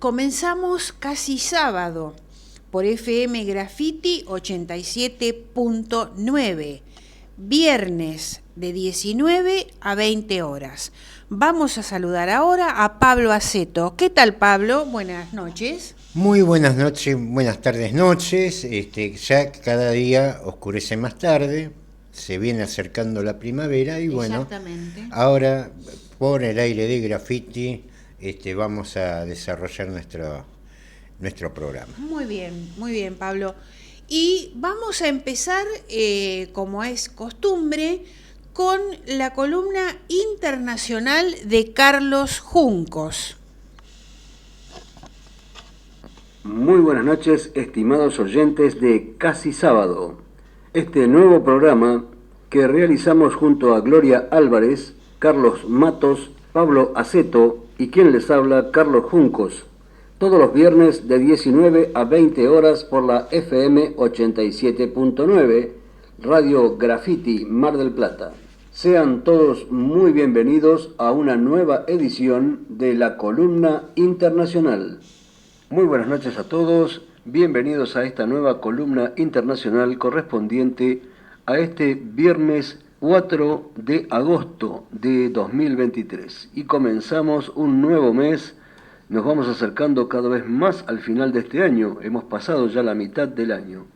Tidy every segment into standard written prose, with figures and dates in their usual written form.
comenzamos casi sábado por FM Graffiti 87.9, viernes de 19 a 20 horas. Vamos a saludar ahora a Pablo Aceto. ¿Qué tal, Pablo? Buenas noches. Muy buenas noches, buenas tardes, noches. Ya cada día oscurece más tarde, se viene acercando la primavera y bueno, ahora por el aire de Graffiti vamos a desarrollar nuestro programa. Muy bien, Pablo. Y vamos a empezar, como es costumbre, con la columna internacional de Carlos Juncos. Muy buenas noches, estimados oyentes de Casi Sábado. Este nuevo programa que realizamos junto a Gloria Álvarez, Carlos Matos, Pablo Aceto y quien les habla, Carlos Juncos, todos los viernes de 19 a 20 horas por la FM 87.9, Radio Graffiti Mar del Plata. Sean todos muy bienvenidos a una nueva edición de la columna internacional. Muy buenas noches a todos, bienvenidos a esta nueva columna internacional correspondiente a este viernes 4 de agosto de 2023. Y comenzamos un nuevo mes, nos vamos acercando cada vez más al final de este año, hemos pasado ya la mitad del año.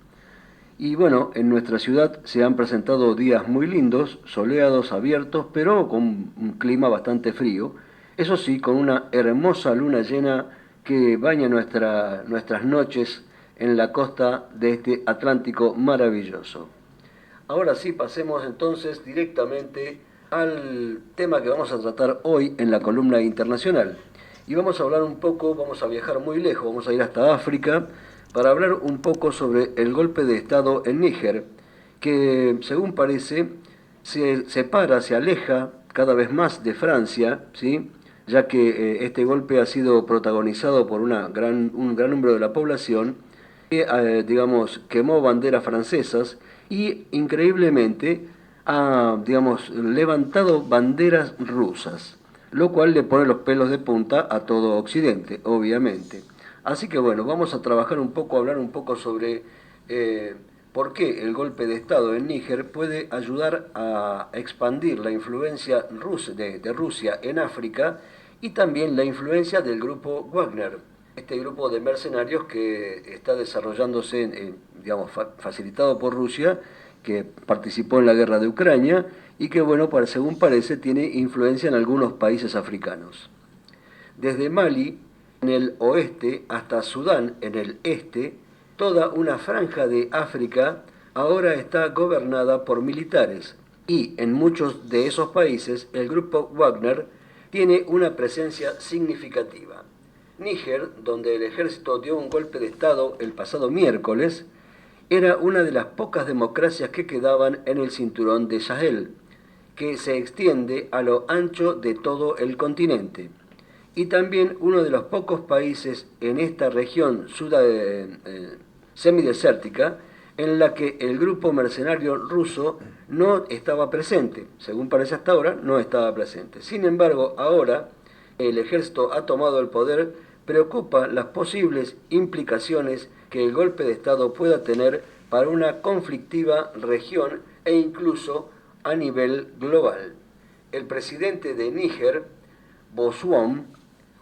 Y bueno, en nuestra ciudad se han presentado días muy lindos, soleados, abiertos, pero con un clima bastante frío. Eso sí, con una hermosa luna llena que baña nuestras noches en la costa de este Atlántico maravilloso. Ahora sí, pasemos entonces directamente al tema que vamos a tratar hoy en la columna internacional. Y vamos a hablar un poco, vamos a viajar muy lejos, vamos a ir hasta África para hablar un poco sobre el golpe de Estado en Níger, que según parece se separa, se aleja cada vez más de Francia, ¿sí? Ya que este golpe ha sido protagonizado por un gran número de la población que, quemó banderas francesas y increíblemente ha, levantado banderas rusas, lo cual le pone los pelos de punta a todo Occidente, obviamente. Así que bueno, vamos a trabajar un poco, hablar un poco sobre por qué el golpe de Estado en Níger puede ayudar a expandir la influencia de Rusia en África y también la influencia del grupo Wagner, este grupo de mercenarios que está desarrollándose, facilitado por Rusia, que participó en la guerra de Ucrania y que, bueno, según parece, tiene influencia en algunos países africanos. Desde Mali, en el oeste, hasta Sudán, en el este, toda una franja de África ahora está gobernada por militares y en muchos de esos países el grupo Wagner tiene una presencia significativa. Níger, donde el ejército dio un golpe de Estado el pasado miércoles, era una de las pocas democracias que quedaban en el cinturón de Sahel, que se extiende a lo ancho de todo el continente, y también uno de los pocos países en esta región semidesértica en la que el grupo mercenario ruso no estaba presente. Según parece hasta ahora, no estaba presente. Sin embargo, ahora el ejército ha tomado el poder, preocupa las posibles implicaciones que el golpe de Estado pueda tener para una conflictiva región e incluso a nivel global. El presidente de Níger, Bazoum,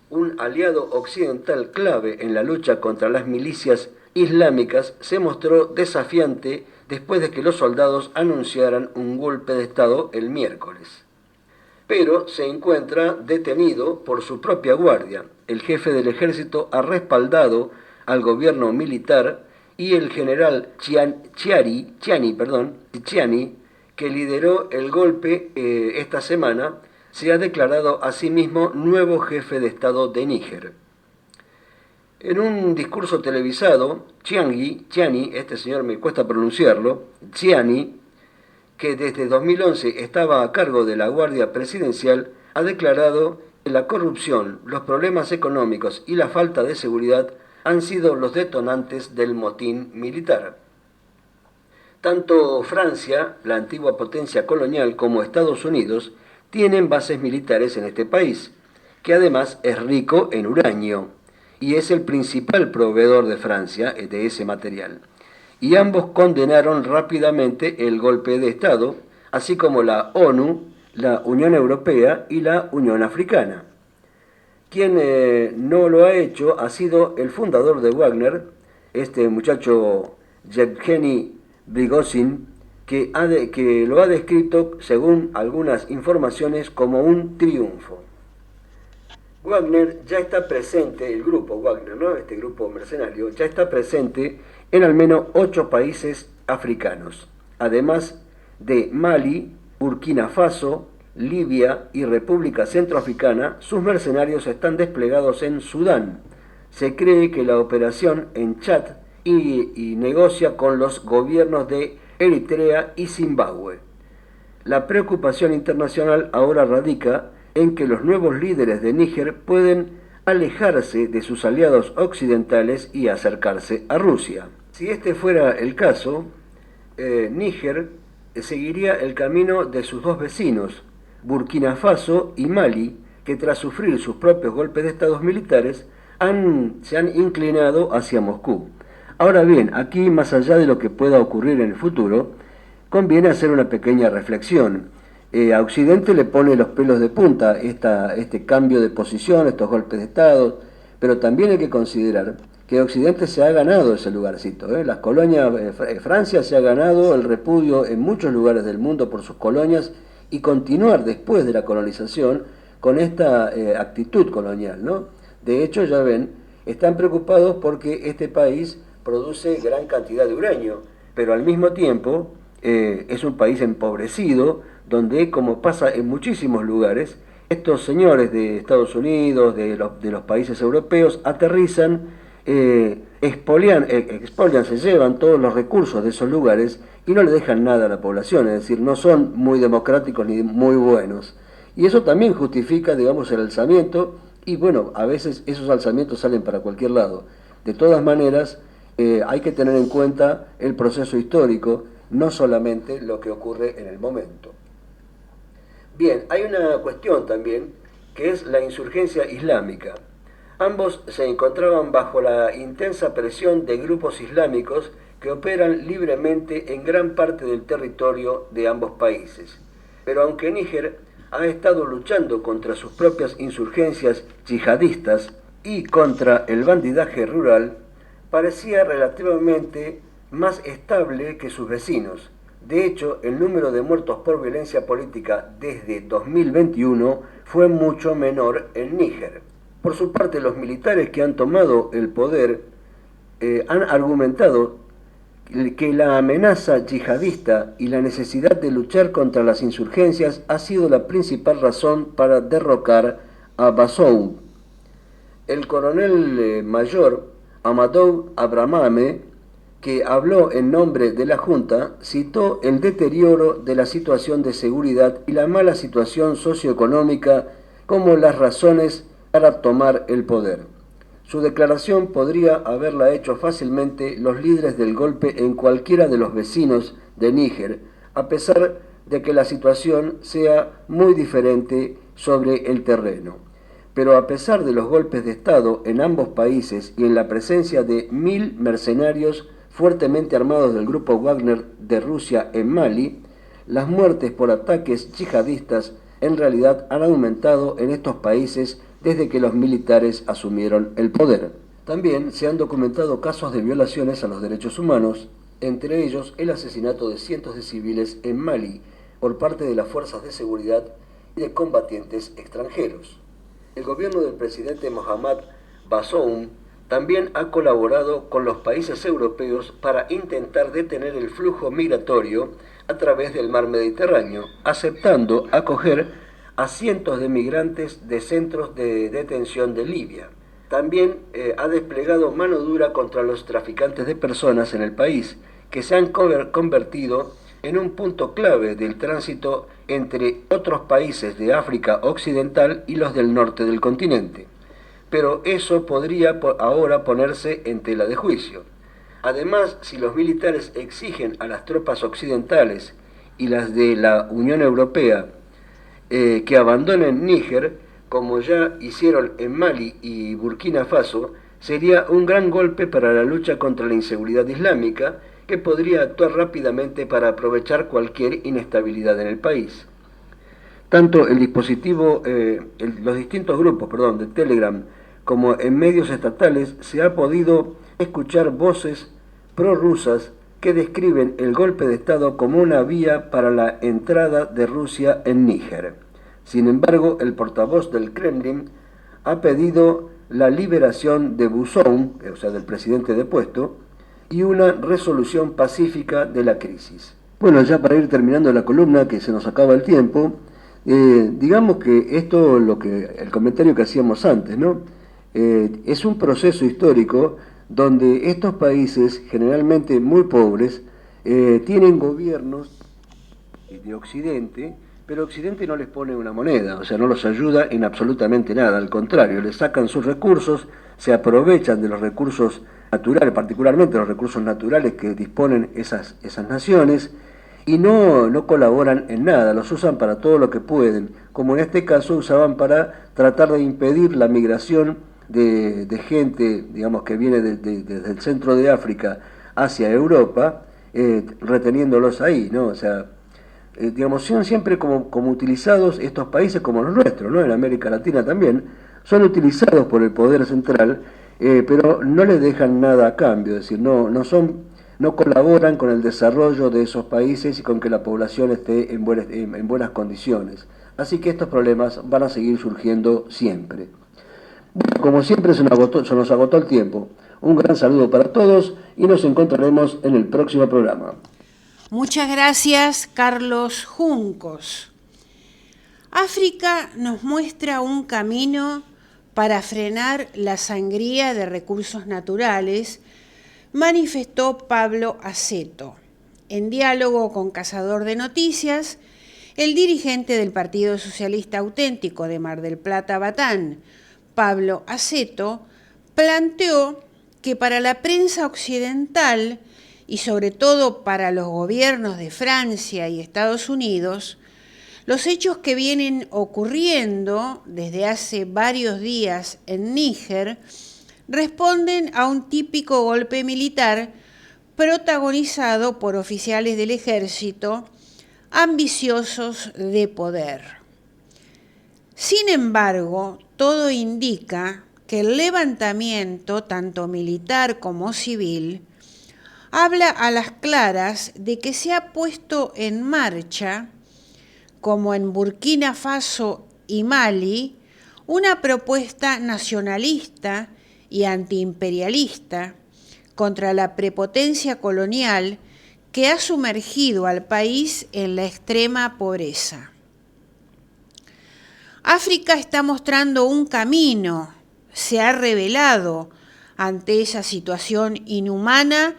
un aliado occidental clave en la lucha contra las milicias islámicas, se mostró desafiante después de que los soldados anunciaran un golpe de Estado el miércoles. Pero se encuentra detenido por su propia guardia. El jefe del ejército ha respaldado al gobierno militar y el general Chiani, que lideró el golpe esta semana, se ha declarado a sí mismo nuevo jefe de Estado de Níger. En un discurso televisado, Chiani, este señor me cuesta pronunciarlo, Chiani, que desde 2011 estaba a cargo de la Guardia Presidencial, ha declarado que la corrupción, los problemas económicos y la falta de seguridad han sido los detonantes del motín militar. Tanto Francia, la antigua potencia colonial, como Estados Unidos tienen bases militares en este país, que además es rico en uranio. y es el principal proveedor de Francia de ese material. Y ambos condenaron rápidamente el golpe de Estado, así como la ONU, la Unión Europea y la Unión Africana. Quien no lo ha hecho ha sido el fundador de Wagner, este muchacho Yevgeny Prigozhin, que lo ha descrito, según algunas informaciones, como un triunfo. Wagner ya está presente, el grupo Wagner, ¿no? Este grupo mercenario, ya está presente en al menos 8 países africanos, además de Mali, Burkina Faso, Libia y República Centroafricana. Sus mercenarios están desplegados en Sudán. Se cree que la operación en Chad y negocia con los gobiernos de Eritrea y Zimbabue. La preocupación internacional ahora radica en que los nuevos líderes de Níger pueden alejarse de sus aliados occidentales y acercarse a Rusia. Si este fuera el caso, Níger seguiría el camino de sus dos vecinos, Burkina Faso y Mali, que tras sufrir sus propios golpes de estados militares se han inclinado hacia Moscú. Ahora bien, aquí, más allá de lo que pueda ocurrir en el futuro, conviene hacer una pequeña reflexión. A Occidente le pone los pelos de punta este cambio de posición, estos golpes de Estado, pero también hay que considerar que Occidente se ha ganado ese lugarcito. Las colonias, Francia se ha ganado el repudio en muchos lugares del mundo por sus colonias, y continuar después de la colonización con esta actitud colonial, ¿no? De hecho, ya ven, están preocupados porque este país produce gran cantidad de uranio, pero al mismo tiempo es un país empobrecido, donde, como pasa en muchísimos lugares, estos señores de Estados Unidos, de los países europeos, aterrizan, expolian, se llevan todos los recursos de esos lugares y no le dejan nada a la población, es decir, no son muy democráticos ni muy buenos. Y eso también justifica, digamos, el alzamiento, y bueno, a veces esos alzamientos salen para cualquier lado. De todas maneras, hay que tener en cuenta el proceso histórico, no solamente lo que ocurre en el momento. Bien, hay una cuestión también, que es la insurgencia islámica. Ambos se encontraban bajo la intensa presión de grupos islámicos que operan libremente en gran parte del territorio de ambos países. Pero aunque Níger ha estado luchando contra sus propias insurgencias yihadistas y contra el bandidaje rural, parecía relativamente más estable que sus vecinos. De hecho, el número de muertos por violencia política desde 2021 fue mucho menor en Níger. Por su parte, los militares que han tomado el poder han argumentado que la amenaza yihadista y la necesidad de luchar contra las insurgencias ha sido la principal razón para derrocar a Bazoum. El coronel mayor Amadou Abramame, que habló en nombre de la Junta, citó el deterioro de la situación de seguridad y la mala situación socioeconómica como las razones para tomar el poder. Su declaración podría haberla hecho fácilmente los líderes del golpe en cualquiera de los vecinos de Níger, a pesar de que la situación sea muy diferente sobre el terreno. Pero a pesar de los golpes de Estado en ambos países y en la presencia de 1000 mercenarios fuertemente armados del grupo Wagner de Rusia en Mali, las muertes por ataques yihadistas en realidad han aumentado en estos países desde que los militares asumieron el poder. También se han documentado casos de violaciones a los derechos humanos, entre ellos el asesinato de cientos de civiles en Mali por parte de las fuerzas de seguridad y de combatientes extranjeros. El gobierno del presidente Mohamed Bazoum también ha colaborado con los países europeos para intentar detener el flujo migratorio a través del mar Mediterráneo, aceptando acoger a cientos de migrantes de centros de detención de Libia. También ha desplegado mano dura contra los traficantes de personas en el país, que se han convertido en un punto clave del tránsito entre otros países de África Occidental y los del norte del continente. Pero eso podría ahora ponerse en tela de juicio. Además, si los militares exigen a las tropas occidentales y las de la Unión Europea que abandonen Níger, como ya hicieron en Mali y Burkina Faso, sería un gran golpe para la lucha contra la inseguridad islámica, que podría actuar rápidamente para aprovechar cualquier inestabilidad en el país. Tanto el dispositivo, los distintos grupos, de Telegram, como en medios estatales, se ha podido escuchar voces prorrusas que describen el golpe de Estado como una vía para la entrada de Rusia en Níger. Sin embargo, el portavoz del Kremlin ha pedido la liberación de Buzón, o sea, del presidente depuesto, y una resolución pacífica de la crisis. Bueno, ya para ir terminando la columna, que se nos acaba el tiempo, digamos que esto, el comentario que hacíamos antes, ¿no? Es un proceso histórico donde estos países, generalmente muy pobres, tienen gobiernos de Occidente, pero Occidente no les pone una moneda, o sea, no los ayuda en absolutamente nada, al contrario, les sacan sus recursos, se aprovechan de los recursos naturales, particularmente los recursos naturales que disponen esas naciones, y no colaboran en nada, los usan para todo lo que pueden, como en este caso usaban para tratar de impedir la migración de gente, digamos, que viene desde el centro de África hacia Europa, reteniéndolos ahí, ¿no? O sea, digamos, son siempre como utilizados estos países como los nuestros, ¿no? En América Latina también, son utilizados por el poder central, pero no les dejan nada a cambio, es decir, no colaboran con el desarrollo de esos países y con que la población esté en buenas condiciones. Así que estos problemas van a seguir surgiendo siempre. Bueno, como siempre se nos agotó el tiempo. Un gran saludo para todos y nos encontraremos en el próximo programa. Muchas gracias, Carlos Juncos. África nos muestra un camino para frenar la sangría de recursos naturales, manifestó Pablo Aceto. En diálogo con Cazador de Noticias, el dirigente del Partido Socialista Auténtico de Mar del Plata, Batán, Pablo Aceto, planteó que para la prensa occidental y sobre todo para los gobiernos de Francia y Estados Unidos, los hechos que vienen ocurriendo desde hace varios días en Níger responden a un típico golpe militar protagonizado por oficiales del ejército ambiciosos de poder. Sin embargo, todo indica que el levantamiento, tanto militar como civil, habla a las claras de que se ha puesto en marcha, como en Burkina Faso y Mali, una propuesta nacionalista y antiimperialista contra la prepotencia colonial que ha sumergido al país en la extrema pobreza. África está mostrando un camino, se ha revelado ante esa situación inhumana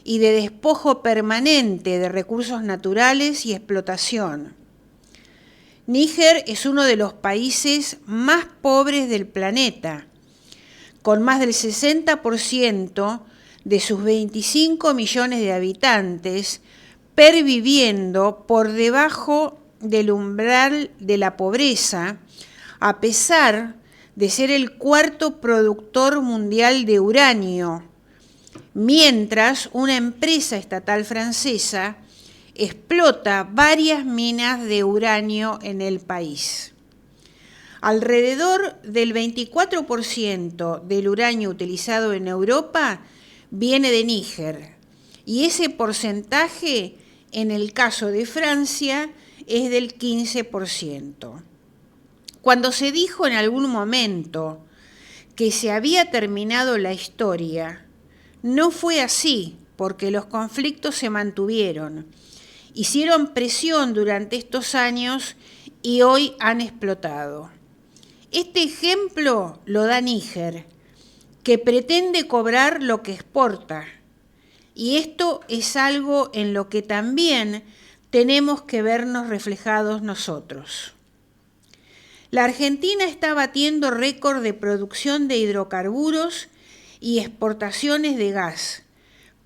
y de despojo permanente de recursos naturales y explotación. Níger es uno de los países más pobres del planeta, con más del 60% de sus 25 millones de habitantes perviviendo por debajo del umbral de la pobreza, a pesar de ser el cuarto productor mundial de uranio, mientras una empresa estatal francesa explota varias minas de uranio en el país. Alrededor del 24% del uranio utilizado en Europa viene de Níger, y ese porcentaje, en el caso de Francia, es del 15%. Cuando se dijo en algún momento que se había terminado la historia, no fue así, porque los conflictos se mantuvieron, hicieron presión durante estos años y hoy han explotado. Este ejemplo lo da Níger, que pretende cobrar lo que exporta, y esto es algo en lo que también tenemos que vernos reflejados nosotros. La Argentina está batiendo récord de producción de hidrocarburos y exportaciones de gas,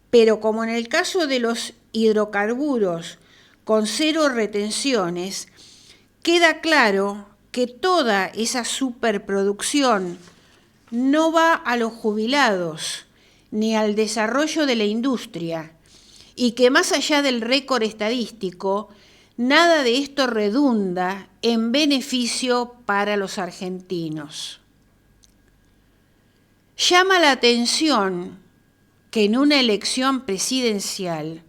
pero como en el caso de los hidrocarburos con 0 retenciones, queda claro que toda esa superproducción no va a los jubilados ni al desarrollo de la industria, y que más allá del récord estadístico, nada de esto redunda en beneficio para los argentinos. Llama la atención que en una elección presidencial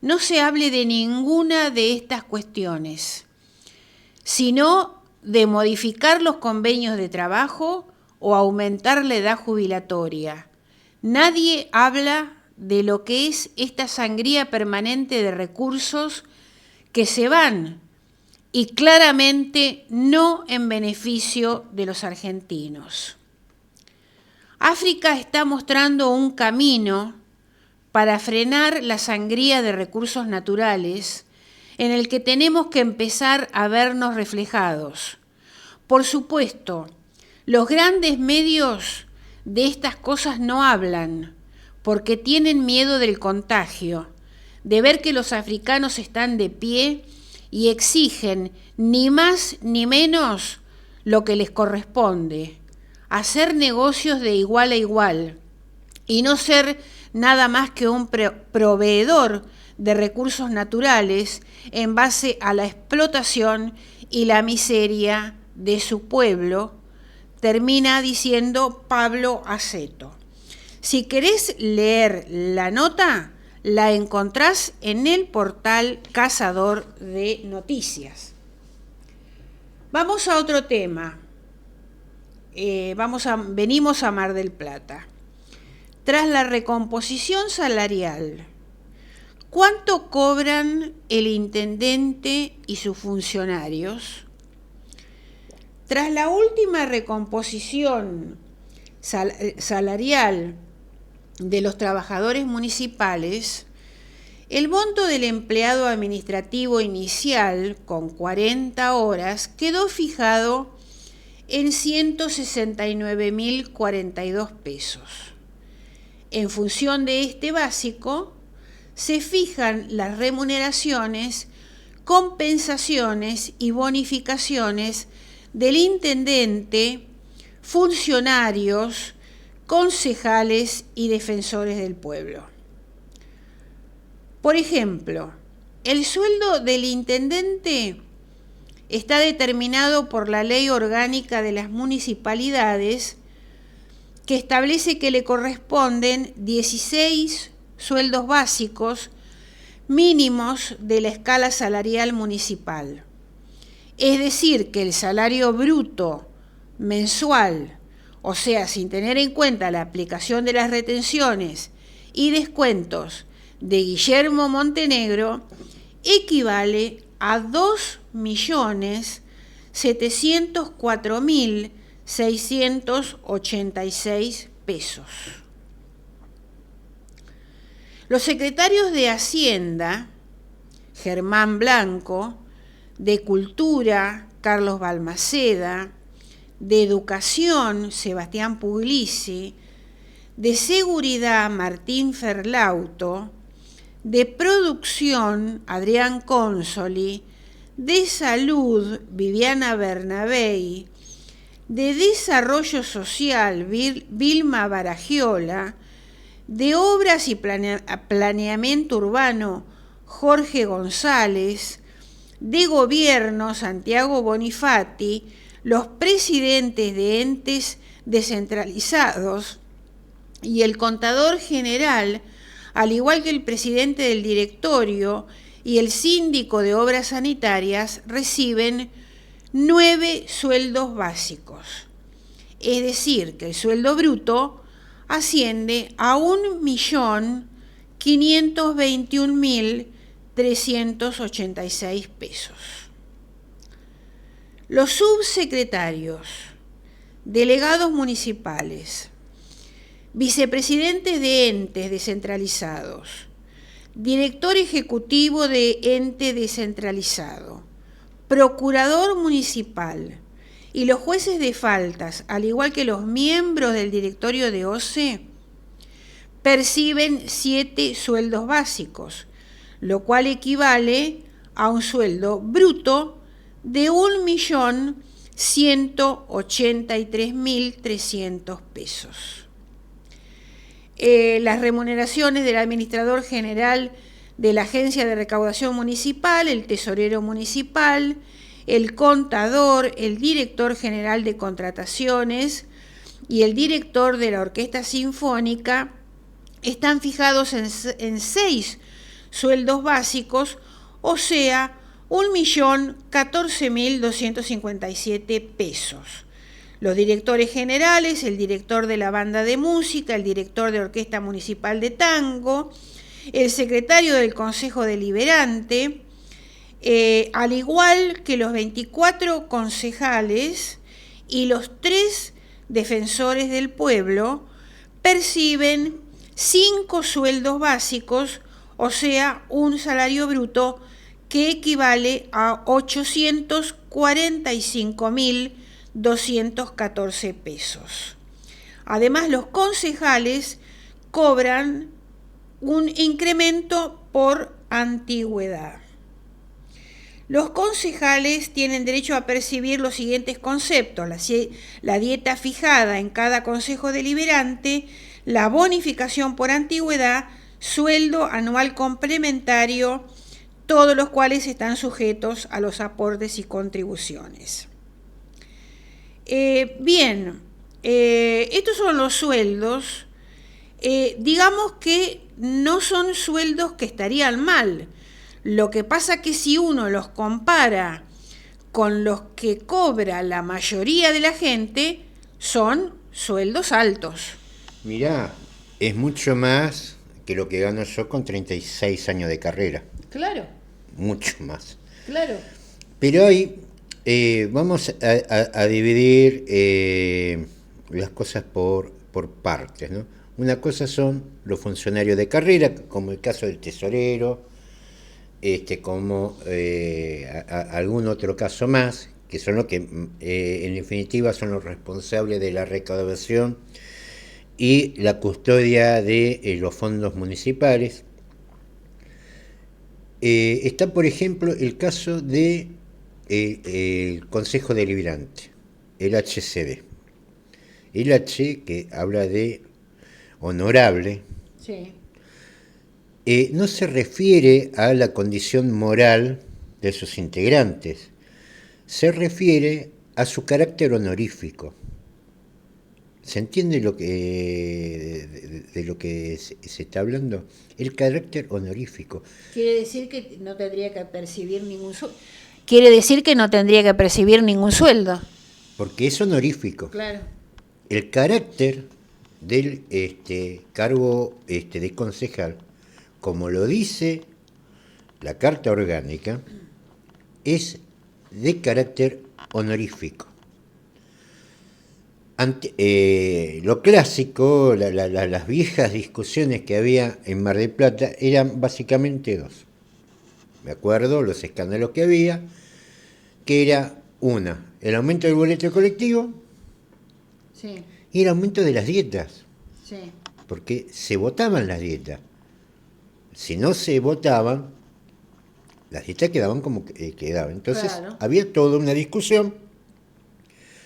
no se hable de ninguna de estas cuestiones, sino de modificar los convenios de trabajo o aumentar la edad jubilatoria. Nadie habla de lo que es esta sangría permanente de recursos que se van y claramente no en beneficio de los argentinos. África está mostrando un camino para frenar la sangría de recursos naturales en el que tenemos que empezar a vernos reflejados. Por supuesto, los grandes medios de estas cosas no hablan porque tienen miedo del contagio, de ver que los africanos están de pie y exigen ni más ni menos lo que les corresponde, hacer negocios de igual a igual y no ser nada más que un proveedor de recursos naturales en base a la explotación y la miseria de su pueblo, termina diciendo Pablo Aceto. Si querés leer la nota, la encontrás en el portal Cazador de Noticias. Vamos a otro tema. Venimos a Mar del Plata. Tras la recomposición salarial, ¿cuánto cobran el intendente y sus funcionarios? Tras la última recomposición salarial de los trabajadores municipales, el monto del empleado administrativo inicial con 40 horas quedó fijado en 169.042 pesos. En función de este básico, se fijan las remuneraciones, compensaciones y bonificaciones del intendente, funcionarios, concejales y defensores del pueblo. Por ejemplo, el sueldo del intendente está determinado por la Ley Orgánica de las Municipalidades, que establece que le corresponden 16 sueldos básicos mínimos de la escala salarial municipal. Es decir, que el salario bruto mensual, o sea, sin tener en cuenta la aplicación de las retenciones y descuentos de Guillermo Montenegro, equivale a 2.704.686 pesos. Los secretarios de Hacienda, Germán Blanco, de Cultura, Carlos Balmaceda, de Educación, Sebastián Puglisi, de Seguridad, Martín Ferlauto, de Producción, Adrián Consoli, de Salud, Viviana Bernabei, de Desarrollo Social, Vilma Baragiola, de Obras y Planeamiento Urbano, Jorge González, de Gobierno, Santiago Bonifati, los presidentes de entes descentralizados y el contador general, al igual que el presidente del directorio y el síndico de obras sanitarias, reciben 9 sueldos básicos. Es decir, que el sueldo bruto asciende a 1.521.386 pesos. Los subsecretarios, delegados municipales, vicepresidentes de entes descentralizados, director ejecutivo de ente descentralizado, procurador municipal y los jueces de faltas, al igual que los miembros del directorio de OCE, perciben 7 sueldos básicos, lo cual equivale a un sueldo bruto de 1.600.000 183.300 pesos. Las remuneraciones del administrador general de la Agencia de Recaudación Municipal, el tesorero municipal, el contador, el director general de contrataciones y el director de la Orquesta Sinfónica están fijados en 6 sueldos básicos, o sea, 1.014.257 pesos. Los directores generales, el director de la banda de música, el director de Orquesta Municipal de Tango, el secretario del Consejo Deliberante, al igual que los 24 concejales y los 3 defensores del pueblo, perciben 5 sueldos básicos, o sea, un salario bruto que equivale a 845.214 pesos. Además, los concejales cobran un incremento por antigüedad. Los concejales tienen derecho a percibir los siguientes conceptos: la dieta fijada en cada consejo deliberante, la bonificación por antigüedad, sueldo anual complementario, todos los cuales están sujetos a los aportes y contribuciones. Estos son los sueldos. Digamos que no son sueldos que estarían mal. Lo que pasa que si uno los compara con los que cobra la mayoría de la gente, son sueldos altos. Mirá, es mucho más que lo que gano yo con 36 años de carrera. Claro. Mucho más. Claro. Pero hoy vamos a dividir las cosas por partes, ¿no? Una cosa son los funcionarios de carrera, como el caso del tesorero, como algún otro caso más, que son los que en definitiva son los responsables de la recaudación y la custodia de los fondos municipales. Está, por ejemplo, el caso de el Consejo Deliberante, el HCD. El H, que habla de honorable, sí. No se refiere a la condición moral de sus integrantes, se refiere a su carácter honorífico. ¿Se entiende de lo que se está hablando? El carácter honorífico. Quiere decir que no tendría que percibir ningún sueldo. Quiere decir que no tendría que percibir ningún sueldo. Porque es honorífico. Claro. El carácter del cargo de concejal, como lo dice la Carta Orgánica, es de carácter honorífico. Lo clásico, las viejas discusiones que había en Mar del Plata eran básicamente dos. Me acuerdo los escándalos que había, que era el aumento del boleto colectivo, sí, y el aumento de las dietas, sí, porque se votaban las dietas. Si no se votaban, las dietas quedaban como quedaban. Entonces claro, había toda una discusión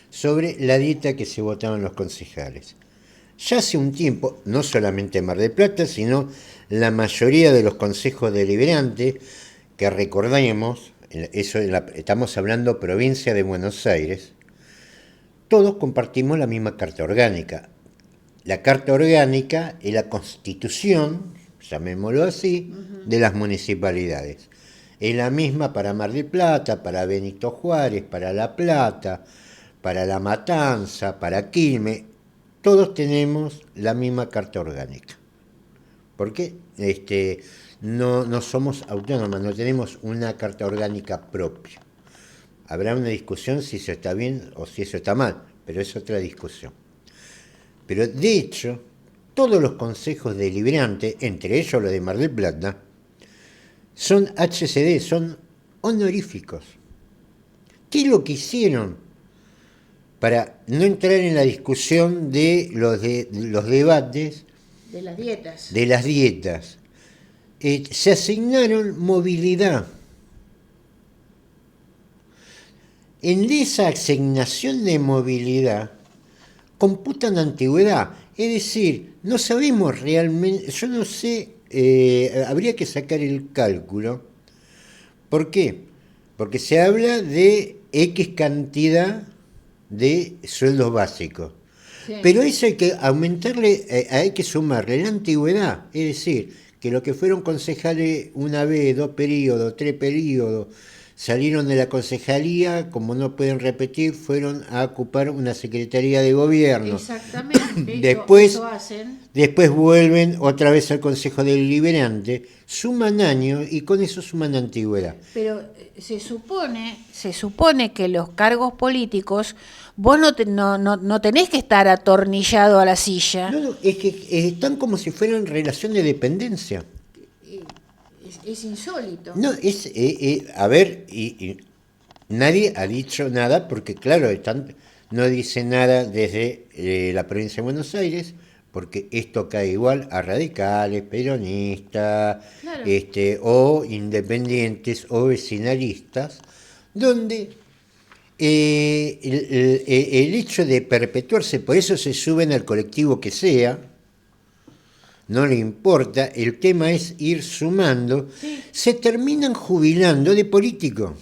sobre la dieta que se votaban los concejales. Ya hace un tiempo, no solamente en Mar del Plata, sino la mayoría de los consejos deliberantes, que recordemos, estamos hablando provincia de Buenos Aires, todos compartimos la misma Carta Orgánica. La Carta Orgánica es la constitución, llamémoslo así, de las municipalidades. Es la misma para Mar del Plata, para Benito Juárez, para La Plata, para La Matanza, para Quilmes. Todos tenemos la misma Carta Orgánica. Porque no somos autónomas, no tenemos una Carta Orgánica propia. Habrá una discusión si eso está bien o si eso está mal, pero es otra discusión. Pero de hecho, todos los consejos deliberantes, entre ellos los de Mar del Plata, son HCD, son honoríficos. ¿Qué es lo que hicieron para no entrar en la discusión de los debates de las dietas? De las dietas. Se asignaron movilidad. en esa asignación de movilidad computan antigüedad. Es decir, no sabemos realmente, yo no sé, habría que sacar el cálculo. ¿Por qué? Porque se habla de X cantidad de sueldos básicos. Sí. Pero eso hay que aumentarle, hay que sumarle la antigüedad. Es decir, que los que fueron concejales una vez, 2 periodos, 3 periodos, salieron de la concejalía, como no pueden repetir, fueron a ocupar una secretaría de gobierno. Exactamente. Después vuelven otra vez al Consejo Deliberante, suman años y con eso suman antigüedad. Pero se supone que los cargos políticos, vos no tenés que estar atornillado a la silla. No, es que están como si fueran relación de dependencia. Es insólito. No, a ver, y nadie ha dicho nada, porque claro, no dice nada desde la provincia de Buenos Aires, porque esto cae igual a radicales, peronistas, claro, o independientes o vecinalistas, donde el hecho de perpetuarse, por eso se suben al colectivo que sea, no le importa, el tema es ir sumando, sí, se terminan jubilando de político.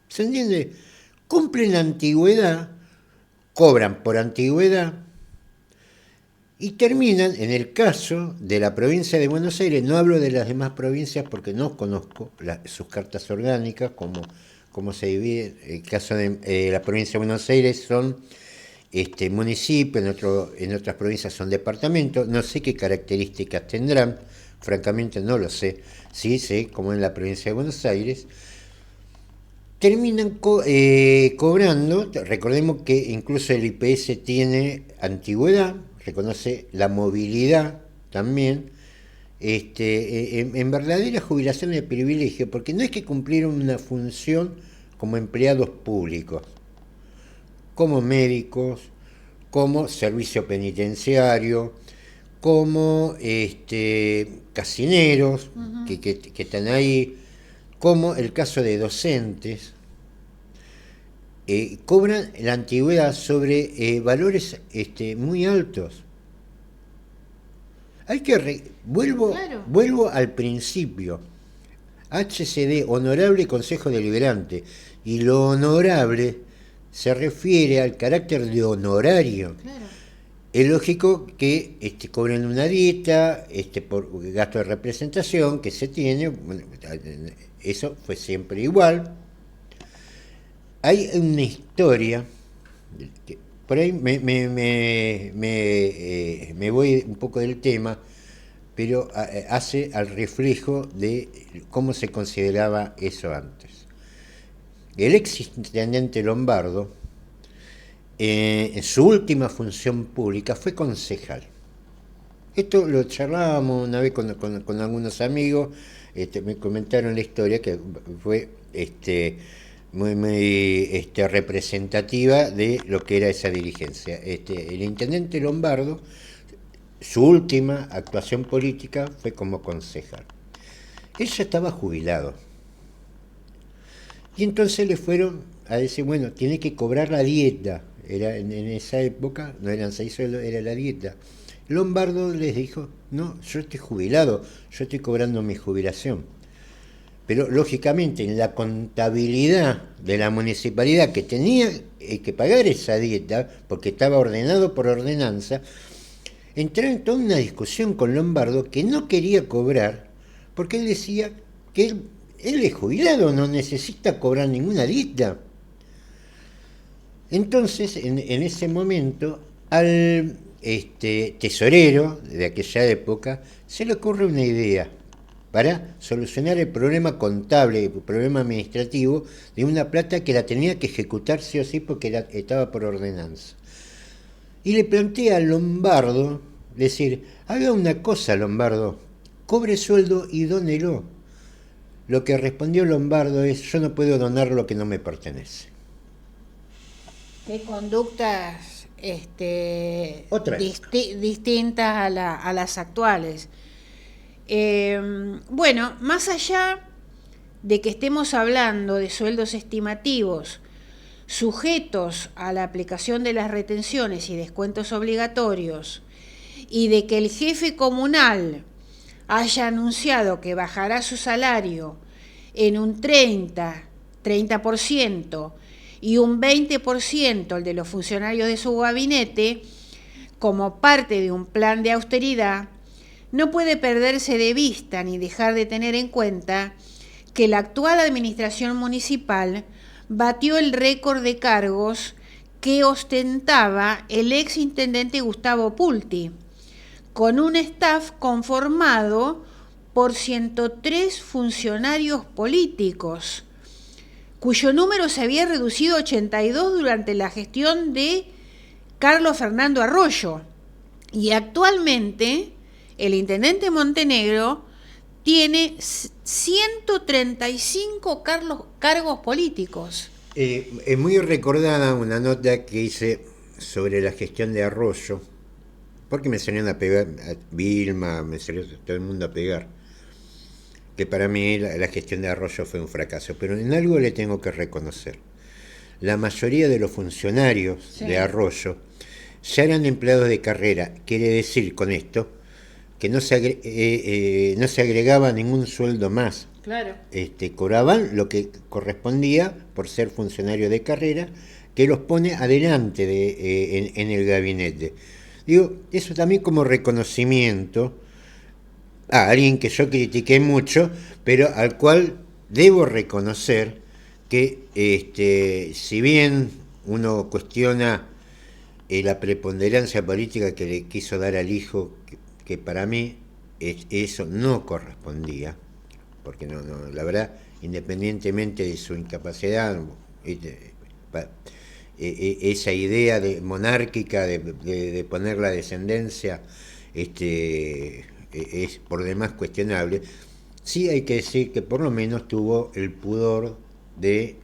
¿Se entiende? Cumplen antigüedad, cobran por antigüedad y terminan, en el caso de la provincia de Buenos Aires, no hablo de las demás provincias porque no conozco sus cartas orgánicas, como se divide. El caso de la provincia de Buenos Aires son municipios, en otras provincias son departamentos, no sé qué características tendrán, francamente no lo sé, sí sé, como en la provincia de Buenos Aires, terminan cobrando. Recordemos que incluso el IPS tiene antigüedad, reconoce la movilidad también, en verdadera jubilación de privilegio, porque no es que cumplieron una función como empleados públicos, como médicos, como servicio penitenciario, como casineros, uh-huh, que están ahí, como el caso de docentes, cobran la antigüedad sobre valores muy altos. Hay que vuelvo al principio. HCD, Honorable Consejo Deliberante, y lo honorable se refiere al carácter de honorario. Claro. Es lógico que cobren una dieta por gasto de representación que se tiene. Bueno, eso fue siempre igual. Hay una historia, por ahí me voy un poco del tema, pero hace al reflejo de cómo se consideraba eso antes. El exintendente Lombardo, en su última función pública, fue concejal. Esto lo charlábamos una vez con algunos amigos, me comentaron la historia que fue muy representativa de lo que era esa dirigencia. El intendente Lombardo, su última actuación política fue como concejal. Él ya estaba jubilado. Y entonces le fueron a decir, bueno, tiene que cobrar la dieta. Era en esa época, no eran 6 sueldos, era la dieta. Lombardo les dijo, no, yo estoy jubilado, yo estoy cobrando mi jubilación. Pero lógicamente en la contabilidad de la municipalidad, que tenía que pagar esa dieta, porque estaba ordenado por ordenanza, entró en toda una discusión con Lombardo que no quería cobrar, porque él decía que él es jubilado, no necesita cobrar ninguna dieta. Entonces, en ese momento, al tesorero de aquella época se le ocurre una idea para solucionar el problema contable, el problema administrativo de una plata que la tenía que ejecutar sí o sí porque estaba por ordenanza. Y le plantea a Lombardo, decir, haga una cosa, Lombardo, cobre sueldo y dónelo. Lo que respondió Lombardo es, yo no puedo donar lo que no me pertenece. ¿Qué conductas distintas a las actuales? Bueno, más allá de que estemos hablando de sueldos estimativos sujetos a la aplicación de las retenciones y descuentos obligatorios, y de que el jefe comunal haya anunciado que bajará su salario en un 30% y un 20% el de los funcionarios de su gabinete, como parte de un plan de austeridad, no puede perderse de vista ni dejar de tener en cuenta que la actual administración municipal batió el récord de cargos que ostentaba el ex intendente Gustavo Pulti, con un staff conformado por 103 funcionarios políticos, cuyo número se había reducido a 82 durante la gestión de Carlos Fernando Arroyo. Y actualmente el intendente Montenegro tiene 135 cargos políticos. Es muy recordada una nota que hice sobre la gestión de Arroyo, porque me salieron a pegar, a Vilma, me salió todo el mundo a pegar, que para mí la gestión de Arroyo fue un fracaso, pero en algo le tengo que reconocer. La mayoría de los funcionarios de Arroyo ya eran empleados de carrera, quiere decir con esto que no se agregaba ningún sueldo más. Claro. Cobraban lo que correspondía por ser funcionario de carrera, que los pone adelante en el gabinete. Digo, eso también como reconocimiento a alguien que yo critiqué mucho, pero al cual debo reconocer que si bien uno cuestiona la preponderancia política que le quiso dar al hijo, que para mí eso no correspondía, porque no, la verdad, independientemente de su incapacidad, esa idea monárquica de poner la descendencia es por demás cuestionable. Sí hay que decir que por lo menos tuvo el pudor de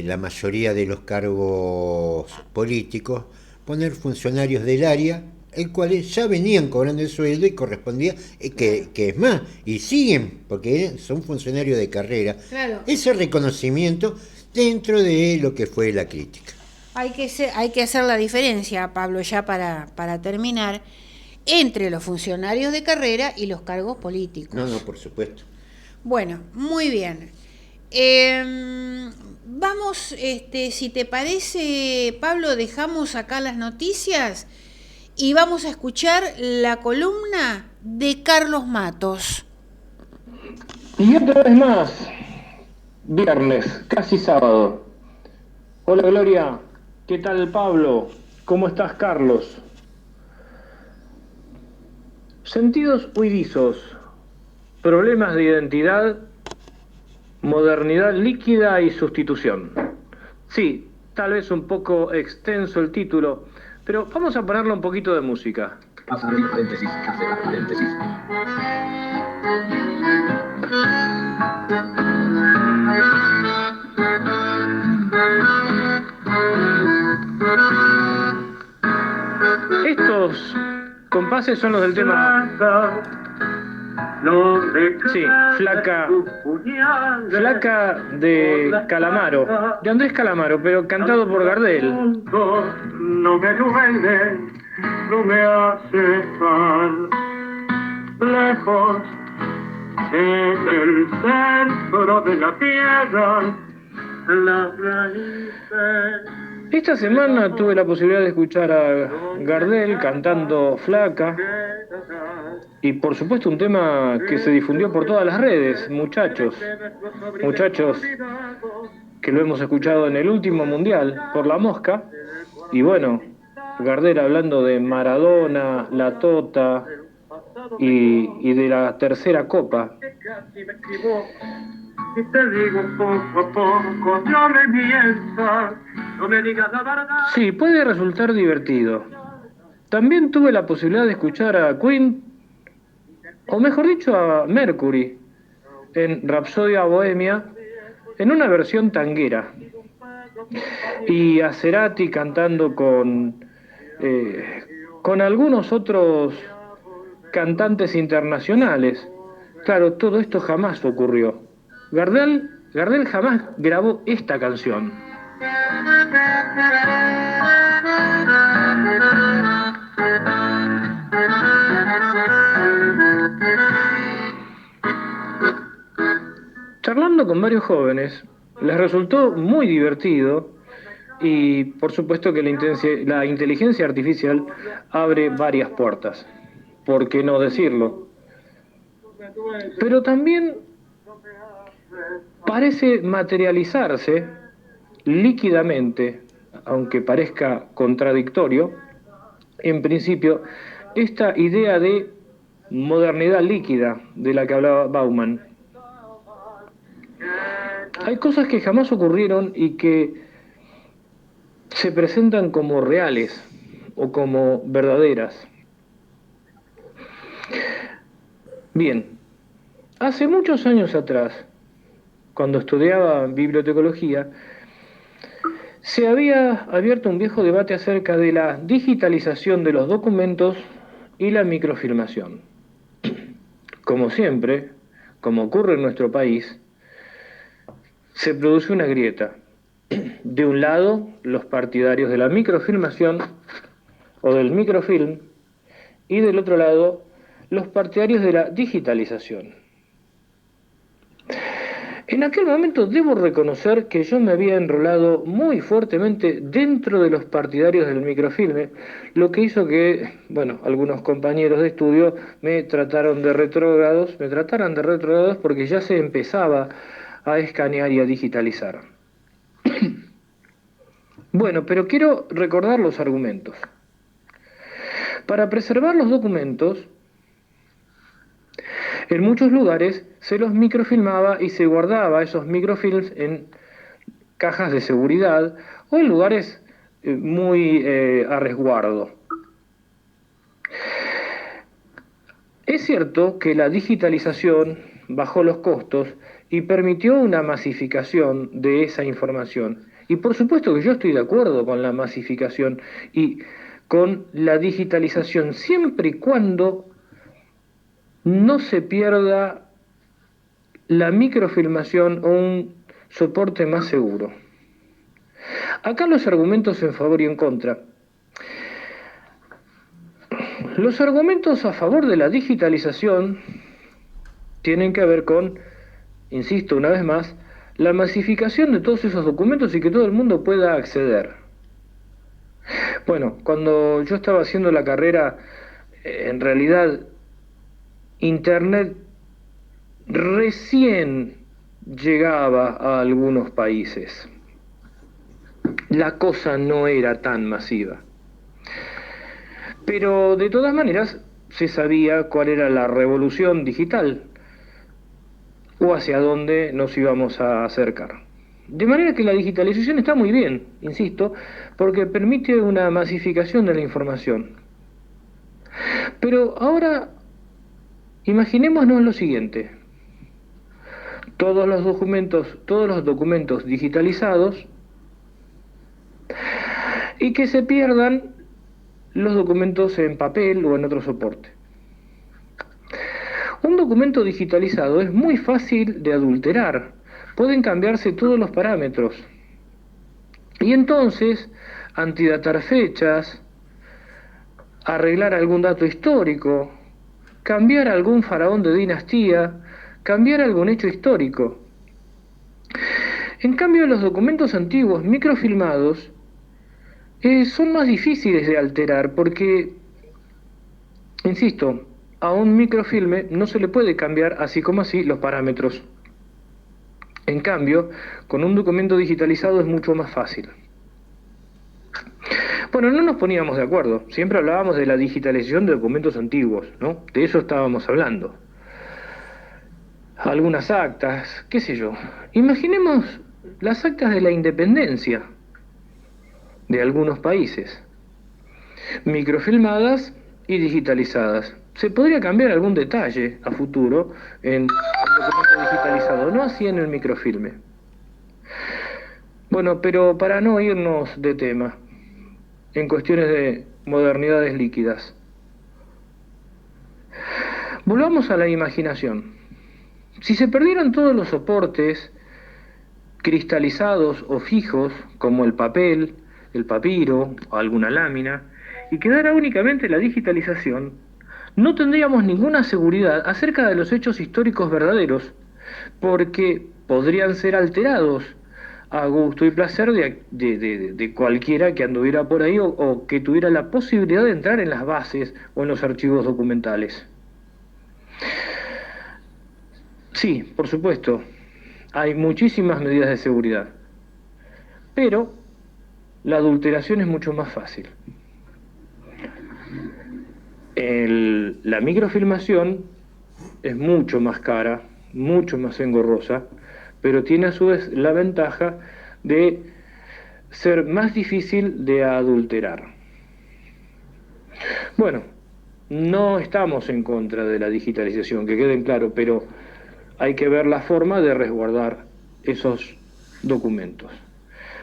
la mayoría de los cargos políticos poner funcionarios del área, el cuales ya venían cobrando el sueldo y correspondía, que es más, y siguen, porque son funcionarios de carrera. Claro. Ese reconocimiento dentro de lo que fue la crítica. Hay que hacer la diferencia, Pablo, ya para terminar, entre los funcionarios de carrera y los cargos políticos. No, por supuesto. Bueno, muy bien. Vamos, si te parece, Pablo, dejamos acá las noticias y vamos a escuchar la columna de Carlos Matos. Y otra vez más, viernes, casi sábado. Hola Gloria, ¿qué tal Pablo? ¿Cómo estás Carlos? Sentidos huidizos, problemas de identidad, modernidad líquida y sustitución. Sí, tal vez un poco extenso el título, pero vamos a ponerle un poquito de música. Paréntesis, paréntesis. Estos compases son los del tema... Sí, Flaca de Calamaro, de Andrés Calamaro, pero cantado por Gardel. No me duele, no me hace mal, lejos en el centro de la tierra, las raíces. Esta semana tuve la posibilidad de escuchar a Gardel cantando Flaca, y por supuesto un tema que se difundió por todas las redes, muchachos que lo hemos escuchado en el último mundial por La Mosca, y bueno, Gardel hablando de Maradona, la Tota y de la tercera copa. Y te digo poco a poco, no me mientas, no me digas la verdad. Sí, puede resultar divertido. También tuve la posibilidad de escuchar a Queen, o mejor dicho a Mercury, en Rapsodia Bohemia, en una versión tanguera. Y a Cerati cantando con algunos otros cantantes internacionales. Claro, todo esto jamás ocurrió. Gardel jamás grabó esta canción. Charlando con varios jóvenes, les resultó muy divertido y por supuesto que la inteligencia artificial abre varias puertas. ¿Por qué no decirlo? Pero también parece materializarse líquidamente, aunque parezca contradictorio, en principio, esta idea de modernidad líquida de la que hablaba Bauman. Hay cosas que jamás ocurrieron y que se presentan como reales o como verdaderas. Bien, hace muchos años atrás, cuando estudiaba bibliotecología, se había abierto un viejo debate acerca de la digitalización de los documentos y la microfilmación. Como siempre, como ocurre en nuestro país, se produce una grieta. De un lado, los partidarios de la microfilmación o del microfilm, y del otro lado, los partidarios de la digitalización. En aquel momento debo reconocer que yo me había enrolado muy fuertemente dentro de los partidarios del microfilme, lo que hizo que, bueno, algunos compañeros de estudio me trataran de retrógrados porque ya se empezaba a escanear y a digitalizar. Bueno, pero quiero recordar los argumentos. Para preservar los documentos, en muchos lugares se los microfilmaba y se guardaba esos microfilms en cajas de seguridad o en lugares muy a resguardo. Es cierto que la digitalización bajó los costos y permitió una masificación de esa información. Y por supuesto que yo estoy de acuerdo con la masificación y con la digitalización, siempre y cuando no se pierda la microfilmación o un soporte más seguro. Acá los argumentos en favor y en contra. Los argumentos a favor de la digitalización tienen que ver con, insisto una vez más, la masificación de todos esos documentos y que todo el mundo pueda acceder. Bueno, cuando yo estaba haciendo la carrera, en realidad Internet recién llegaba a algunos países. La cosa no era tan masiva. Pero de todas maneras se sabía cuál era la revolución digital o hacia dónde nos íbamos a acercar. De manera que la digitalización está muy bien, insisto, porque permite una masificación de la información. Pero ahora imaginémonos lo siguiente. Todos los documentos digitalizados y que se pierdan los documentos en papel o en otro soporte. Un documento digitalizado es muy fácil de adulterar. Pueden cambiarse todos los parámetros. Y entonces, antidatar fechas, arreglar algún dato histórico, cambiar algún faraón de dinastía, cambiar algún hecho histórico. En cambio, los documentos antiguos microfilmados son más difíciles de alterar porque, insisto, a un microfilme no se le puede cambiar así como así los parámetros. En cambio, con un documento digitalizado es mucho más fácil. Bueno, no nos poníamos de acuerdo. Siempre hablábamos de la digitalización de documentos antiguos, ¿no? De eso estábamos hablando. Algunas actas, qué sé yo. Imaginemos las actas de la independencia de algunos países, microfilmadas y digitalizadas. Se podría cambiar algún detalle a futuro en el documento digitalizado, no así en el microfilme. Bueno, pero para no irnos de tema, en cuestiones de modernidades líquidas, volvamos a la imaginación. Si se perdieran todos los soportes cristalizados o fijos, como el papel, el papiro o alguna lámina, y quedara únicamente la digitalización, no tendríamos ninguna seguridad acerca de los hechos históricos verdaderos, porque podrían ser alterados a gusto y placer de cualquiera que anduviera por ahí o que tuviera la posibilidad de entrar en las bases o en los archivos documentales. Sí, por supuesto, hay muchísimas medidas de seguridad, pero la adulteración es mucho más fácil. La microfilmación es mucho más cara, mucho más engorrosa, pero tiene a su vez la ventaja de ser más difícil de adulterar. Bueno, no estamos en contra de la digitalización, que queden claro, pero hay que ver la forma de resguardar esos documentos.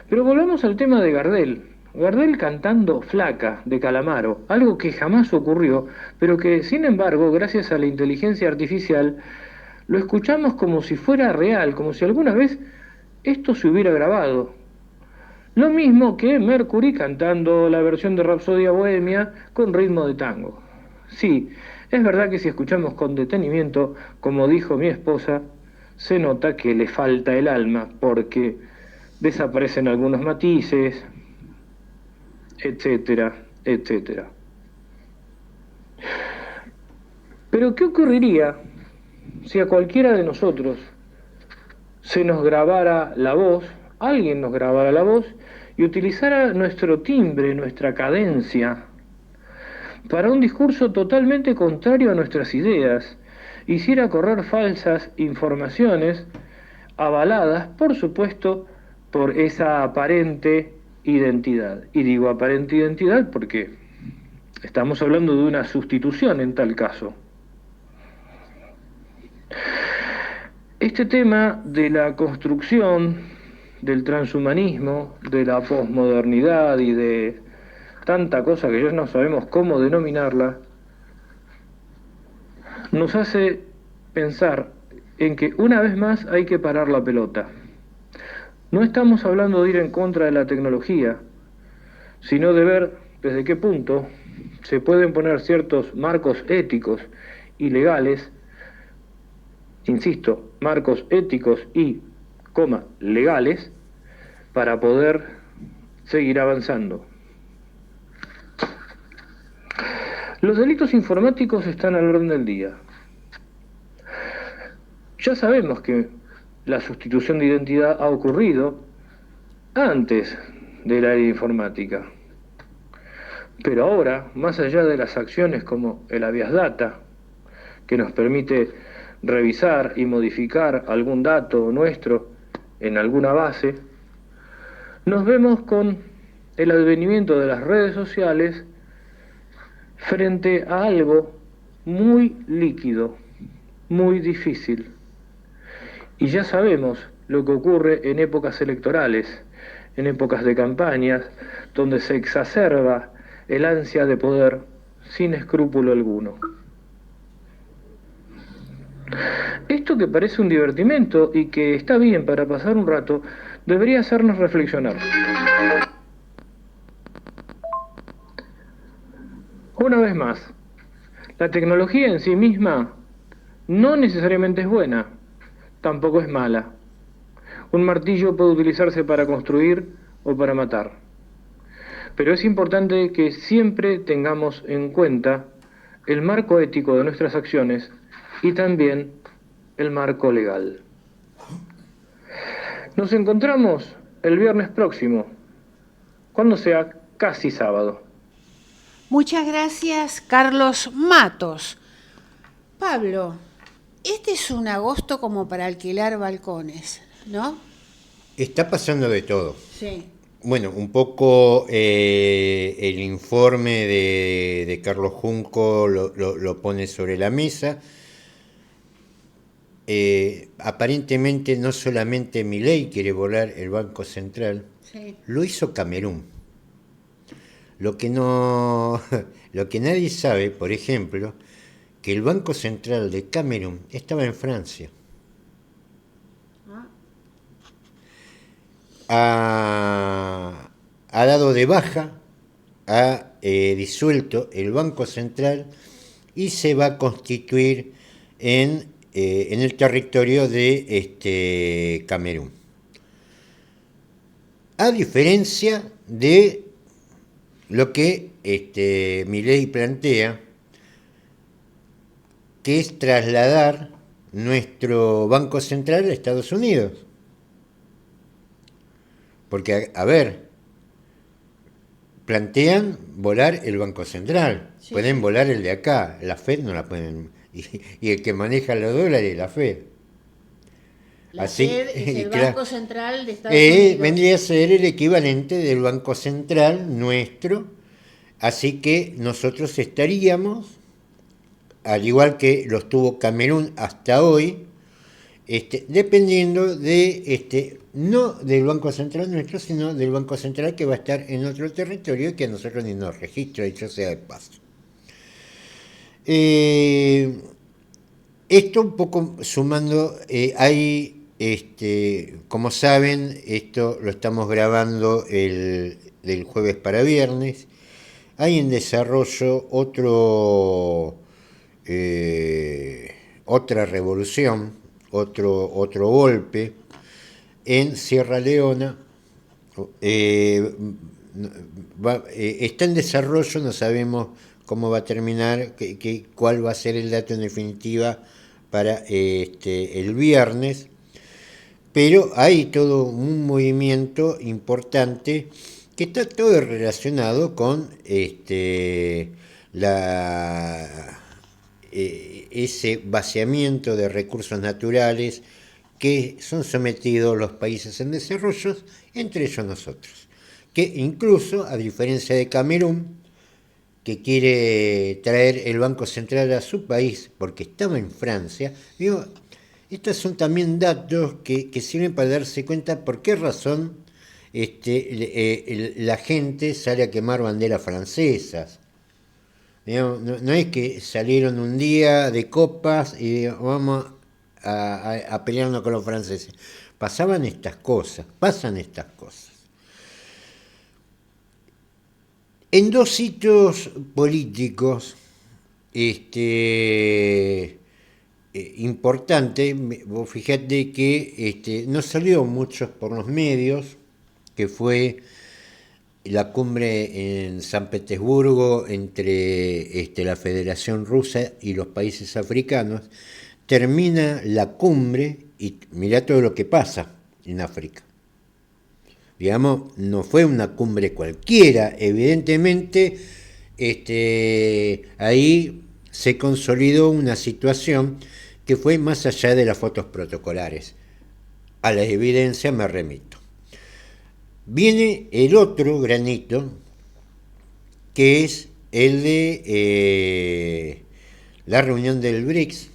Pero volvamos al tema de Gardel. Gardel cantando Flaca de Calamaro, algo que jamás ocurrió, pero que sin embargo, gracias a la inteligencia artificial, lo escuchamos como si fuera real, como si alguna vez esto se hubiera grabado. Lo mismo que Mercury cantando la versión de Rapsodia Bohemia con ritmo de tango. Sí, es verdad que si escuchamos con detenimiento, como dijo mi esposa, se nota que le falta el alma, porque desaparecen algunos matices, etcétera, etcétera. Pero ¿qué ocurriría si a cualquiera de nosotros se nos grabara la voz, alguien nos grabara la voz y utilizara nuestro timbre, nuestra cadencia, para un discurso totalmente contrario a nuestras ideas, hiciera correr falsas informaciones avaladas, por supuesto, por esa aparente identidad? Y digo aparente identidad porque estamos hablando de una sustitución en tal caso. Este tema de la construcción, del transhumanismo, de la posmodernidad y de tanta cosa que ya no sabemos cómo denominarla, nos hace pensar en que una vez más hay que parar la pelota. No estamos hablando de ir en contra de la tecnología, sino de ver desde qué punto se pueden poner ciertos marcos éticos y legales, insisto, marcos éticos y, legales, para poder seguir avanzando. Los delitos informáticos están al orden del día. Ya sabemos que la sustitución de identidad ha ocurrido antes de la era informática. Pero ahora, más allá de las acciones como el habeas data, que nos permite revisar y modificar algún dato nuestro en alguna base, nos vemos con el advenimiento de las redes sociales frente a algo muy líquido, muy difícil. Y ya sabemos lo que ocurre en épocas electorales, en épocas de campañas, donde se exacerba el ansia de poder sin escrúpulo alguno. Esto que parece un divertimento y que está bien para pasar un rato, debería hacernos reflexionar. Una vez más, la tecnología en sí misma no necesariamente es buena, tampoco es mala. Un martillo puede utilizarse para construir o para matar. Pero es importante que siempre tengamos en cuenta el marco ético de nuestras acciones y también el marco legal. Nos encontramos el viernes próximo, cuando sea casi sábado. Muchas gracias, Carlos Matos. Pablo, este es un agosto como para alquilar balcones, ¿no? Está pasando de todo. Sí. Bueno, un poco el informe de Carlos Junco lo pone sobre la mesa. Aparentemente no solamente Milei quiere volar el Banco Central, sí. Lo hizo Camerún. Lo que nadie sabe, por ejemplo, que el Banco Central de Camerún estaba en Francia. ha dado de baja, ha disuelto el Banco Central y se va a constituir en el territorio de Camerún. A diferencia de lo que Milei plantea, que es trasladar nuestro Banco Central a Estados Unidos. Porque, a ver, plantean volar el Banco Central, sí. Pueden volar el de acá, la FED no la pueden, y el que maneja los dólares es la FED. La FED es el Banco Central de Estados Unidos. Vendría a ser el equivalente del Banco Central nuestro, así que nosotros estaríamos, al igual que lo tuvo Camerún hasta hoy, dependiendo de no del Banco Central nuestro, sino del Banco Central que va a estar en otro territorio que a nosotros ni nos registra, dicho sea de paso. Esto un poco sumando, hay, como saben, esto lo estamos grabando del jueves para viernes, hay en desarrollo otra revolución, otro golpe en Sierra Leona. Está en desarrollo, no sabemos cómo va a terminar, cuál va a ser el dato en definitiva para el viernes, pero hay todo un movimiento importante que está todo relacionado con ese vaciamiento de recursos naturales que son sometidos los países en desarrollo, entre ellos nosotros, que incluso, a diferencia de Camerún, que quiere traer el Banco Central a su país porque estaba en Francia, digo, estos son también datos que sirven para darse cuenta por qué razón la gente sale a quemar banderas francesas. No es que salieron un día de copas y vamos a pelearnos con los franceses. Pasan estas cosas. En dos hitos políticos importantes, vos fijate que no salió mucho por los medios, que fue la cumbre en San Petersburgo entre la Federación Rusa y los países africanos. Termina la cumbre y mirá todo lo que pasa en África. Digamos, no fue una cumbre cualquiera, evidentemente ahí se consolidó una situación que fue más allá de las fotos protocolares. A la evidencia me remito. Viene el otro granito, que es el de la reunión del BRICS,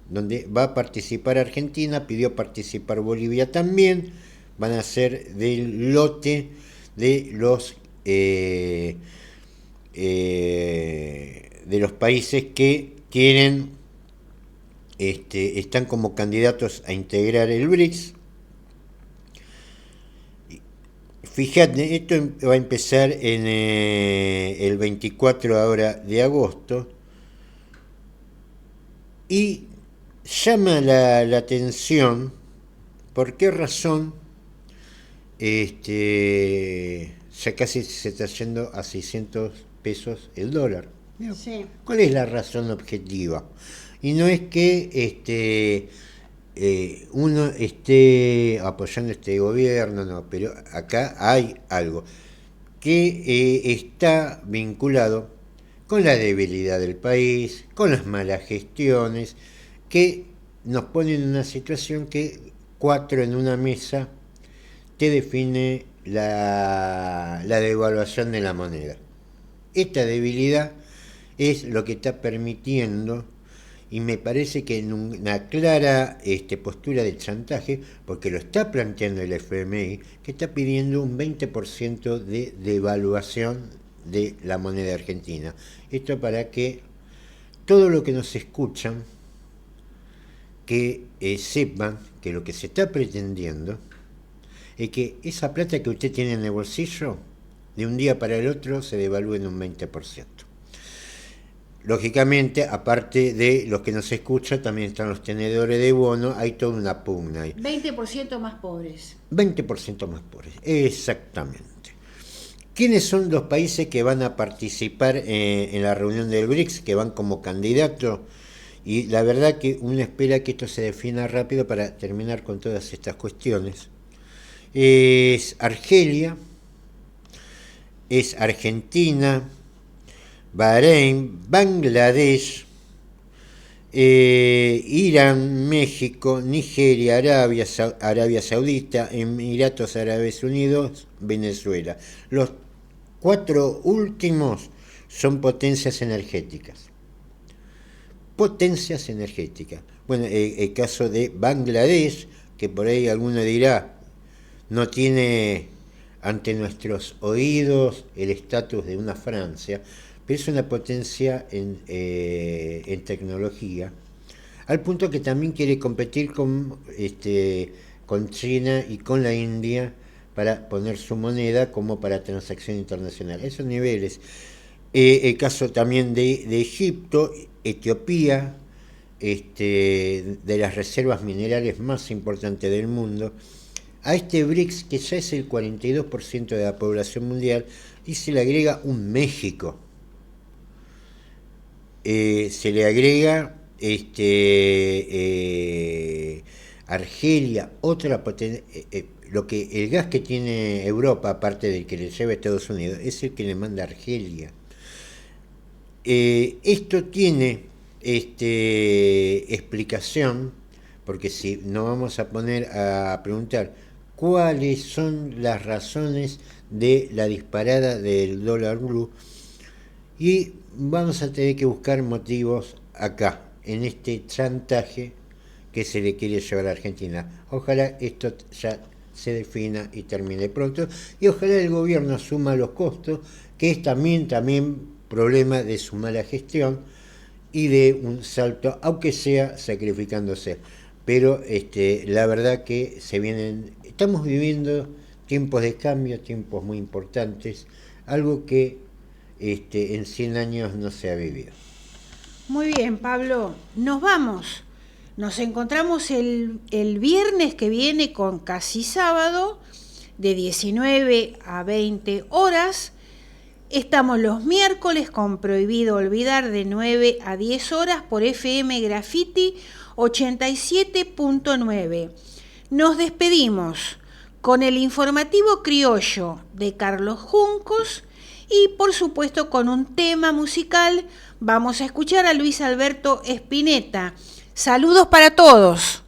donde va a participar Argentina, pidió participar Bolivia también, van a ser del lote de los países que quieren, están como candidatos a integrar el BRICS. Fíjate, esto va a empezar en el 24 ahora de agosto y llama la atención por qué razón ya casi se está yendo a 600 pesos el dólar. Sí. ¿Cuál es la razón objetiva? Y no es que uno esté apoyando este gobierno, no, pero acá hay algo que está vinculado con la debilidad del país, con las malas gestiones, que nos ponen en una situación que 4 en una mesa te define la devaluación de la moneda. Esta debilidad es lo que está permitiendo, y me parece que en una clara postura de chantaje, porque lo está planteando el FMI, que está pidiendo un 20% de devaluación de la moneda argentina. Esto para que todo lo que nos escuchan, que sepan que lo que se está pretendiendo es que esa plata que usted tiene en el bolsillo, de un día para el otro se devalúa en un 20%. Lógicamente, aparte de los que nos escuchan, también están los tenedores de bono, hay toda una pugna ahí. 20% más pobres. 20% más pobres, exactamente. ¿Quiénes son los países que van a participar en la reunión del BRICS, que van como candidatos? Y la verdad que uno espera que esto se defina rápido para terminar con todas estas cuestiones. Es Argelia, es Argentina, Bahrein, Bangladesh, Irán, México, Nigeria, Arabia Saudita, Emiratos Árabes Unidos, Venezuela. Los 4 últimos son potencias energéticas. Potencias energéticas. Bueno, el caso de Bangladesh, que por ahí alguno dirá, no tiene ante nuestros oídos el estatus de una Francia, pero es una potencia en tecnología, al punto que también quiere competir con China y con la India para poner su moneda como para transacción internacional. Esos niveles. El caso también de Egipto, Etiopía, de las reservas minerales más importantes del mundo, a este BRICS, que ya es el 42% de la población mundial, y se le agrega un México. Se le agrega Argelia, otra potencia. El gas que tiene Europa, aparte del que le lleva a Estados Unidos, es el que le manda a Argelia. Esto tiene explicación, porque si nos vamos a poner a preguntar cuáles son las razones de la disparada del dólar blue, y vamos a tener que buscar motivos acá, en este chantaje que se le quiere llevar a Argentina. Ojalá esto ya se defina y termine pronto, y ojalá el gobierno asuma los costos, que es también problema de su mala gestión y de un salto, aunque sea sacrificándose. Pero la verdad que estamos viviendo tiempos de cambio, tiempos muy importantes, algo que en 100 años no se ha vivido. Muy bien, Pablo, nos vamos. Nos encontramos el viernes que viene con Casi Sábado, de 19 a 20 horas. Estamos los miércoles con Prohibido Olvidar, de 9 a 10 horas por FM Graffiti 87.9. Nos despedimos con el informativo criollo de Carlos Juncos y, por supuesto, con un tema musical. Vamos a escuchar a Luis Alberto Spinetta. Saludos para todos.